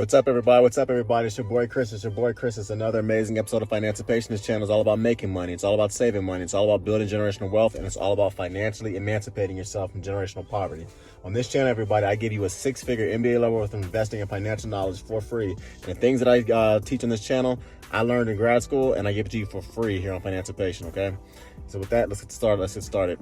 What's up, everybody? What's up, everybody? It's your boy Chris. It's another amazing episode of Financipation. This channel is all about making money. It's all about saving money. It's all about building generational wealth, and it's all about financially emancipating yourself from generational poverty. On this channel, everybody, I give you a six-figure MBA level worth of investing and financial knowledge for free. And the things that I teach on this channel, I learned in grad school, and I give it to you for free here on Financipation, okay? So with that, let's get started.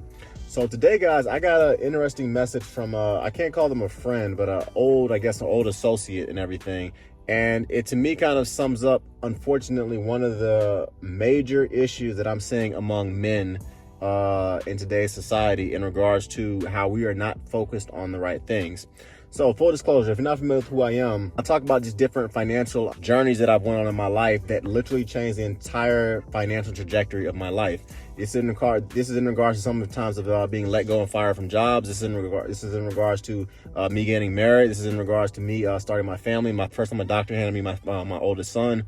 So today, guys, I got an interesting message from, I can't call them a friend, but an old associate and everything. And it, to me, kind of sums up, unfortunately, one of the major issues that I'm seeing among men in today's society in regards to how we are not focused on the right things. So full disclosure, if you're not familiar with who I am, I talk about these different financial journeys that I've went on in my life that literally changed the entire financial trajectory of my life. This is in regards to some of the times of being let go and fired from jobs. This is in regards to me getting married. This is in regards to me starting my family. My doctor handed me my oldest son.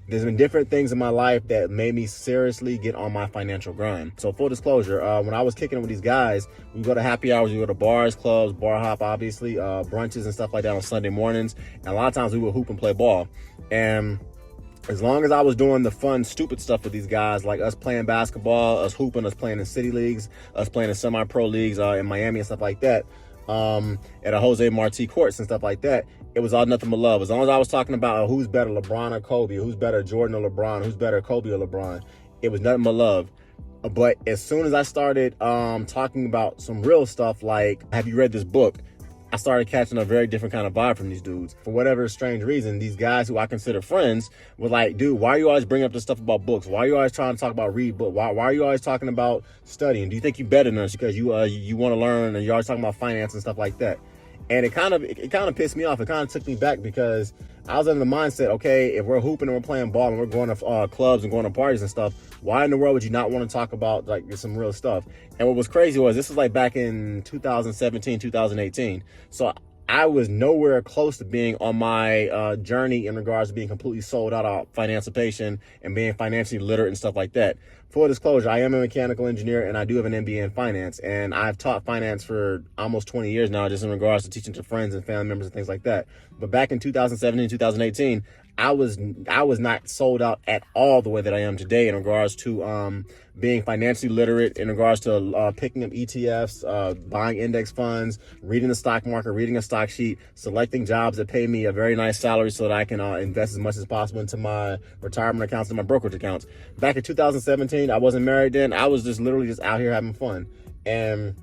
There's been different things in my life that made me seriously get on my financial grind. So full disclosure, when I was kicking it with these guys, we go to happy hours, we go to bars, clubs, bar hop, obviously, brunches and stuff like that on Sunday mornings. And a lot of times we would hoop and play ball. And as long as I was doing the fun, stupid stuff with these guys, like us playing basketball, us hooping, us playing in city leagues, us playing in semi-pro leagues in Miami and stuff like that, at a Jose Marti courts and stuff like that, it was all nothing but love. As long as I was talking about who's better, LeBron or Kobe, who's better, Jordan or LeBron, who's better, Kobe or LeBron, it was nothing but love. But as soon as I started talking about some real stuff like, have you read this book? I started catching a very different kind of vibe from these dudes. For whatever strange reason, these guys who I consider friends were like, dude, why are you always bringing up this stuff about books? Why are you always trying to talk about read books? Why are you always talking about studying? Do you think you're better than us because you want to learn and you're always talking about finance and stuff like that? And it kind of pissed me off. It kind of took me back because I was in the mindset, okay, if we're hooping and we're playing ball and we're going to clubs and going to parties and stuff, why in the world would you not want to talk about like some real stuff? And what was crazy was this was like back in 2017, 2018. So I was nowhere close to being on my journey in regards to being completely sold out of financipation and being financially literate and stuff like that. Full disclosure, I am a mechanical engineer and I do have an MBA in finance, and I've taught finance for almost 20 years now, just in regards to teaching to friends and family members and things like that. But back in 2017, 2018, I was not sold out at all the way that I am today in regards to being financially literate, in regards to picking up ETFs, buying index funds, reading the stock market, reading a stock sheet, selecting jobs that pay me a very nice salary so that I can invest as much as possible into my retirement accounts and my brokerage accounts. Back in 2017, I wasn't married then. I was just literally just out here having fun. And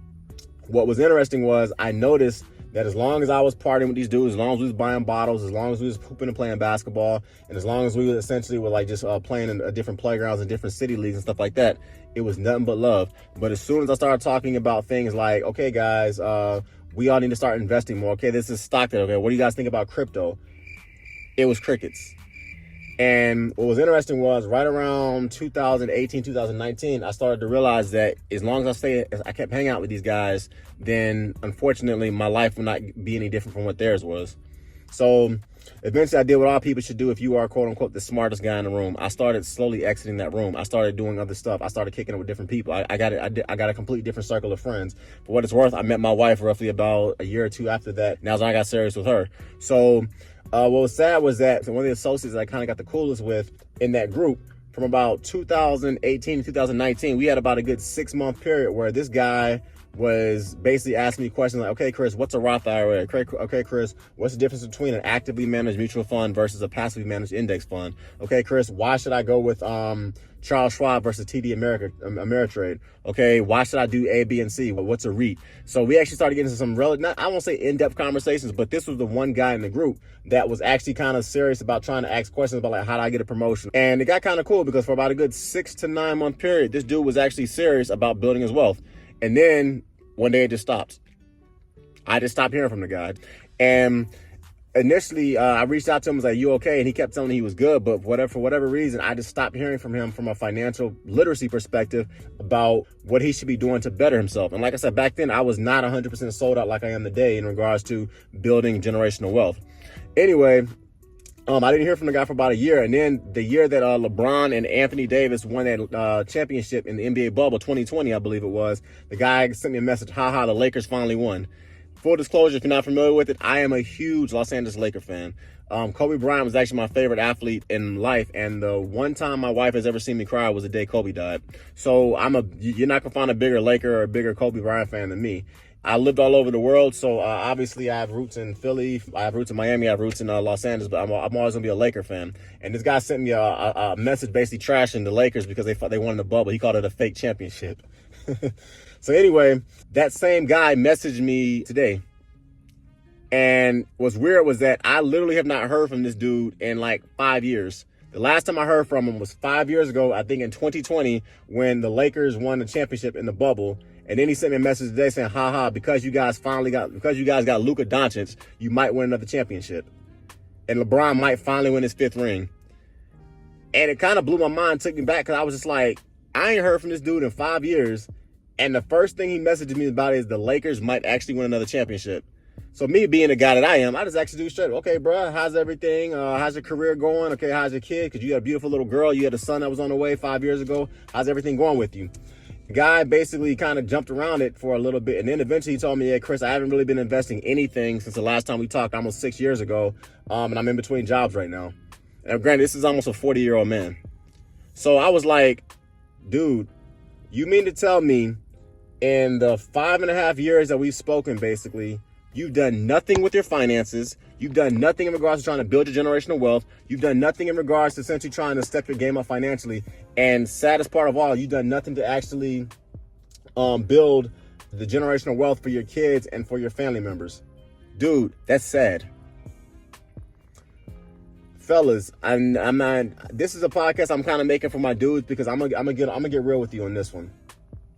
what was interesting was I noticed that as long as I was partying with these dudes, as long as we was buying bottles, as long as we was hooping and playing basketball, and as long as we essentially were like just playing in different playgrounds and different city leagues and stuff like that, it was nothing but love. But as soon as I started talking about things like, okay, guys, we all need to start investing more. Okay, this is stock. Okay, what do you guys think about crypto? It was crickets. And what was interesting was right around 2018, 2019, I started to realize that as long as I kept hanging out with these guys, then unfortunately my life would not be any different from what theirs was. So eventually I did what all people should do if you are quote unquote the smartest guy in the room. I started slowly exiting that room. I started doing other stuff. I started kicking it with different people. I got a completely different circle of friends. For what it's worth, I met my wife roughly about a year or two after that. Now I got serious with her. So what was sad was that one of the associates that I kind of got the coolest with in that group, from about 2018 to 2019, we had about a good 6-month period where this guy was basically asking me questions like, okay, Chris, what's a Roth IRA? Okay, Chris, what's the difference between an actively managed mutual fund versus a passively managed index fund? Okay, Chris, why should I go with Charles Schwab versus TD Ameritrade? Okay, why should I do A, B, and C? What's a REIT? So we actually started getting into some I won't say in-depth conversations, but this was the one guy in the group that was actually kind of serious about trying to ask questions about like, how do I get a promotion? And it got kind of cool because for about a good 6 to 9 month period, this dude was actually serious about building his wealth. And then one day it just stopped. I just stopped hearing from the guy. And initially, I reached out to him, was like, you okay? And he kept telling me he was good. But for whatever reason, I just stopped hearing from him from a financial literacy perspective about what he should be doing to better himself. And like I said, back then, I was not 100% sold out like I am today in regards to building generational wealth. Anyway, I didn't hear from the guy for about a year. And then the year that LeBron and Anthony Davis won that championship in the NBA bubble, 2020, I believe it was, the guy sent me a message, haha, the Lakers finally won. Full disclosure, if you're not familiar with it, I am a huge Los Angeles Laker fan. Kobe Bryant was actually my favorite athlete in life, and the one time my wife has ever seen me cry was the day Kobe died. So you're not gonna find a bigger Laker or a bigger Kobe Bryant fan than me. I lived all over the world, so obviously I have roots in Philly, I have roots in Miami, I have roots in Los Angeles, but I'm always gonna be a Laker fan. And this guy sent me a message basically trashing the Lakers because they won the bubble. He called it a fake championship. So anyway, that same guy messaged me today. And what's weird was that I literally have not heard from this dude in like 5 years. The last time I heard from him was 5 years ago, I think in 2020, when the Lakers won the championship in the bubble. And then he sent me a message today saying, haha, because you guys got Luka Doncic, you might win another championship. And LeBron might finally win his 5th ring. And it kind of blew my mind, took me back, because I was just like, I ain't heard from this dude in 5 years. And the first thing he messaged me about is the Lakers might actually win another championship. So me being the guy that I am, I just actually do straight. Okay, bro, how's everything? How's your career going? Okay, how's your kid? Because you got a beautiful little girl. You had a son that was on the way 5 years ago. How's everything going with you? The guy basically kind of jumped around it for a little bit. And then eventually he told me, yeah, Chris, I haven't really been investing anything since the last time we talked almost 6 years ago. And I'm in between jobs right now. And granted, this is almost a 40-year-old man. So I was like, dude, you mean to tell me in the 5.5 years that we've spoken, basically, you've done nothing with your finances. You've done nothing in regards to trying to build your generational wealth. You've done nothing in regards to essentially trying to step your game up financially. And saddest part of all, you've done nothing to actually build the generational wealth for your kids and for your family members. Dude, that's sad. Fellas, I'm not. This is a podcast I'm kind of making for my dudes because I'm gonna get real with you on this one.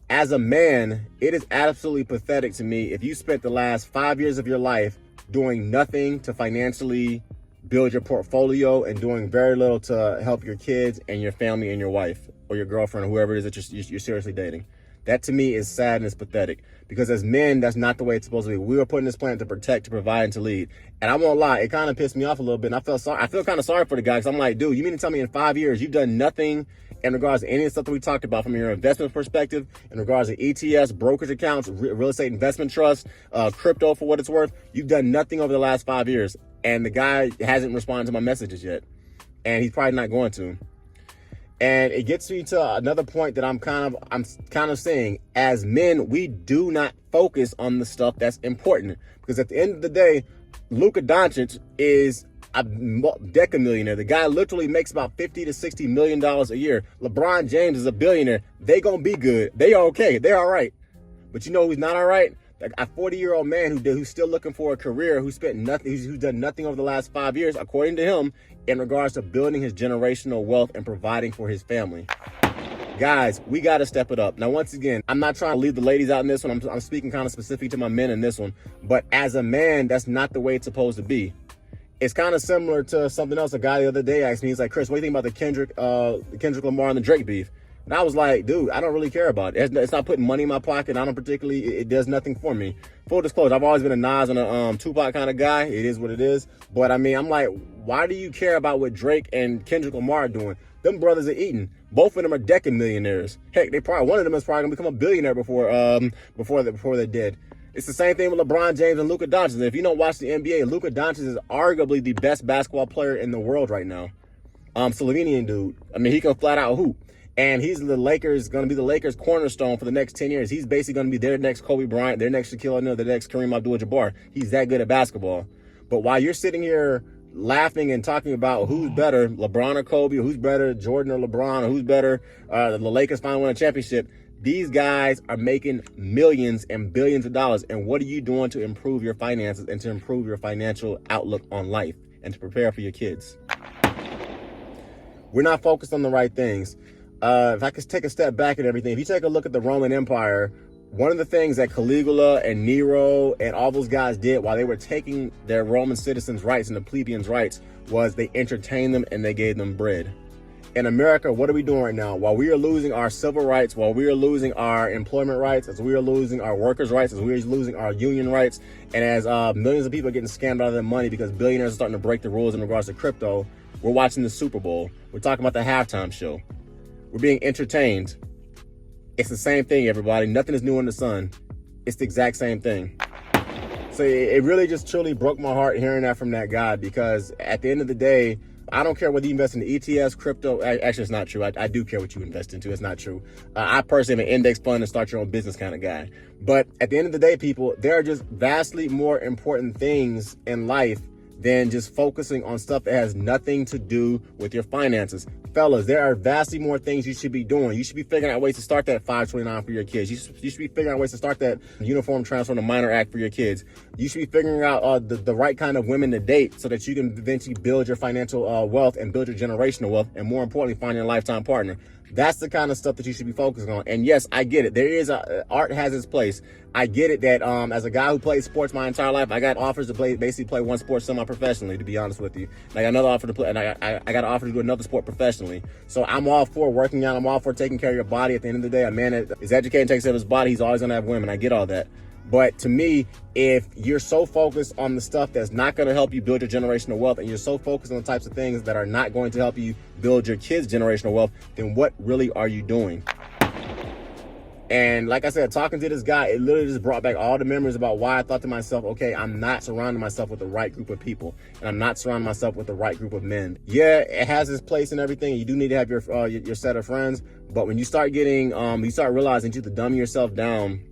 As a man, it is absolutely pathetic to me if you spent the last 5 years of your life doing nothing to financially build your portfolio and doing very little to help your kids and your family and your wife or your girlfriend or whoever it is that you're seriously dating. That to me is sad and it's pathetic because as men, that's not the way it's supposed to be. We were put in this planet to protect, to provide, and to lead. And I won't lie, it kind of pissed me off a little bit. And I feel kind of sorry for the guy because I'm like, dude, you mean to tell me in 5 years you've done nothing in regards to any of the stuff that we talked about from your investment perspective, in regards to ETFs, brokerage accounts, real estate investment trusts, crypto for what it's worth? You've done nothing over the last 5 years. And the guy hasn't responded to my messages yet. And he's probably not going to. And it gets me to another point that I'm kind of saying, as men, we do not focus on the stuff that's important. Because at the end of the day, Luka Doncic is a decamillionaire. The guy literally makes about $50 to $60 million a year. LeBron James is a billionaire. They gonna be good. They are okay. They're all right. But you know who's not all right? A 40-year-old man who's still looking for a career, who's done nothing over the last 5 years, according to him, in regards to building his generational wealth and providing for his family. Guys, we got to step it up. Now, once again, I'm not trying to leave the ladies out in this one. I'm speaking kind of specific to my men in this one. But as a man, that's not the way it's supposed to be. It's kind of similar to something else. A guy the other day asked me, he's like, Chris, what do you think about the Kendrick Lamar and the Drake beef? And I was like, dude, I don't really care about it. It's not putting money in my pocket. I don't particularly, it does nothing for me. Full disclosure, I've always been a Nas and a Tupac kind of guy. It is what it is. But I mean, I'm like, why do you care about what Drake and Kendrick Lamar are doing? Them brothers are eating. Both of them are decamillionaires. Heck, one of them is probably gonna become a billionaire before they're dead. It's the same thing with LeBron James and Luka Doncic. If you don't watch the NBA, Luka Doncic is arguably the best basketball player in the world right now. Slovenian dude. I mean, he can flat out hoop. And he's going to be the Lakers cornerstone for the next 10 years. He's basically going to be their next Kobe Bryant, their next Shaquille O'Neal, their next Kareem Abdul-Jabbar. He's that good at basketball. But while you're sitting here laughing and talking about who's better, LeBron or Kobe, or who's better, Jordan or LeBron, or who's better, the Lakers finally won a championship, these guys are making millions and billions of dollars. And what are you doing to improve your finances and to improve your financial outlook on life and to prepare for your kids? We're not focused on the right things. If I could take a step back and everything, if you take a look at the Roman Empire, one of the things that Caligula and Nero and all those guys did while they were taking their Roman citizens' rights and the plebeians' rights was they entertained them and they gave them bread. In America, what are we doing right now? While we are losing our civil rights, while we are losing our employment rights, as we are losing our workers' rights, as we are losing our union rights, and as millions of people are getting scammed out of their money because billionaires are starting to break the rules in regards to crypto, we're watching the Super Bowl. We're talking about the halftime show. We're being entertained. It's the same thing, everybody. Nothing is new under the sun. It's the exact same thing. So it really just truly broke my heart hearing that from that guy, because at the end of the day, I don't care whether you invest in the ETFs, crypto. Actually, it's not true. I do care what you invest into. It's not true. I personally am an index fund and start your own business kind of guy. But at the end of the day, people, there are just vastly more important things in life than just focusing on stuff that has nothing to do with your finances. Fellas, there are vastly more things you should be doing. You should be figuring out ways to start that 529 for your kids. You should be figuring out ways to start that uniform transfer to minor act for your kids. You should be figuring out the right kind of women to date so that you can eventually build your financial wealth and build your generational wealth, and more importantly, find your lifetime partner. That's the kind of stuff that you should be focusing on. And yes, I get it. There is art has its place. I get it that as a guy who played sports my entire life, I got offers to basically play one sport semi-professionally, to be honest with you. And I got another offer to play, and I got an offer to do another sport professionally. So I'm all for working out. I'm all for taking care of your body. At the end of the day, a man that is educated and takes care of his body, he's always going to have women. I get all that. But to me, if you're so focused on the stuff that's not going to help you build your generational wealth, and you're so focused on the types of things that are not going to help you build your kids' generational wealth, then what really are you doing? And like I said, talking to this guy, it literally just brought back all the memories about why I thought to myself, okay, I'm not surrounding myself with the right group of people, and I'm not surrounding myself with the right group of men. Yeah, it has its place and everything. You do need to have your set of friends, but when you start getting, you start realizing you have to dumb yourself down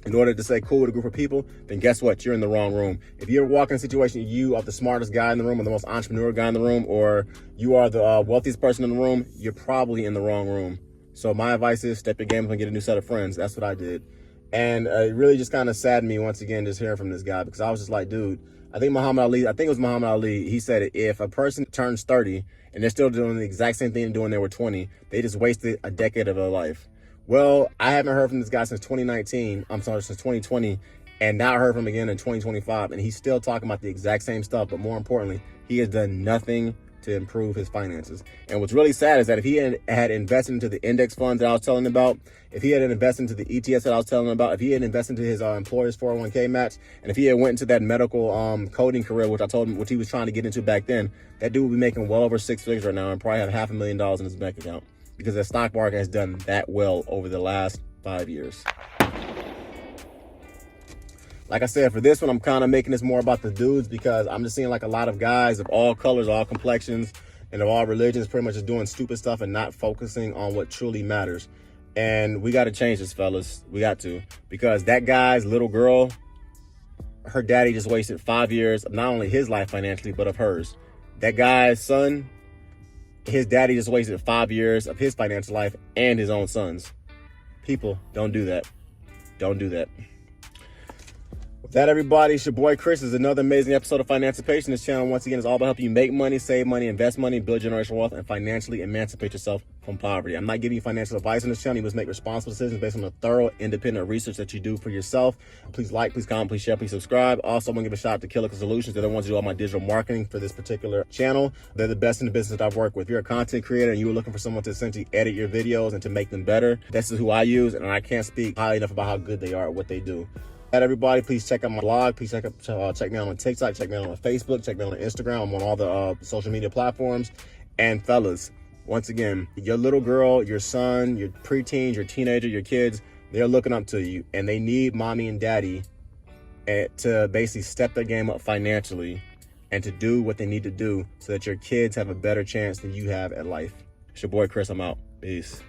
in order to stay cool with a group of people, then guess what? You're in the wrong room. If you ever walk in a situation, you are the smartest guy in the room, or the most entrepreneurial guy in the room, or you are the wealthiest person in the room, you're probably in the wrong room. So my advice is step your game up and get a new set of friends. That's what I did. And it really just kind of saddened me once again just hearing from this guy, because I was just like, dude, I think it was Muhammad Ali, he said, if a person turns 30 and they're still doing the exact same thing they're doing when they were 20, they just wasted a decade of their life. Well, I haven't heard from this guy since 2020, and now I heard from him again in 2025, and he's still talking about the exact same stuff, but more importantly, he has done nothing to improve his finances. And what's really sad is that if he had invested into the index funds that I was telling him about, if he had invested into the ETFs that I was telling him about, if he had invested into his employer's 401k match, and if he had went into that medical coding career, which I told him, which he was trying to get into back then, that dude would be making well over 6 figures right now and probably have $500,000 in his bank account, because the stock market has done that well over the last 5 years. Like I said, for this one, I'm kind of making this more about the dudes, because I'm just seeing like a lot of guys of all colors, all complexions, and of all religions pretty much just doing stupid stuff and not focusing on what truly matters. And we got to change this, fellas. We got to, because that guy's little girl, her daddy just wasted 5 years of not only his life financially, but of hers. That guy's son, his daddy just wasted 5 years of his financial life and his own son's. People, don't do that. Don't do that. With that, everybody, it's your boy Chris. This is another amazing episode of Financipation. This channel, once again, is all about helping you make money, save money, invest money, build generational wealth, and financially emancipate yourself from poverty. I'm not giving you financial advice on this channel. You must make responsible decisions based on the thorough, independent research that you do for yourself. Please like, please comment, please share, please subscribe. Also, I'm going to give a shout out to Killer Solutions. They're the ones who do all my digital marketing for this particular channel. They're the best in the business that I've worked with. If you're a content creator and you were looking for someone to essentially edit your videos and to make them better, this is who I use, and I can't speak highly enough about how good they are at what they do. Everybody, please check out my blog. Please check me out on TikTok. Check me out on Facebook. Check me out on Instagram. I'm on all the social media platforms. And fellas, once again, your little girl, your son, your preteens, your teenager, your kids, they're looking up to you, and they need mommy and daddy to basically step their game up financially and to do what they need to do so that your kids have a better chance than you have at life. It's your boy Chris. I'm out. Peace.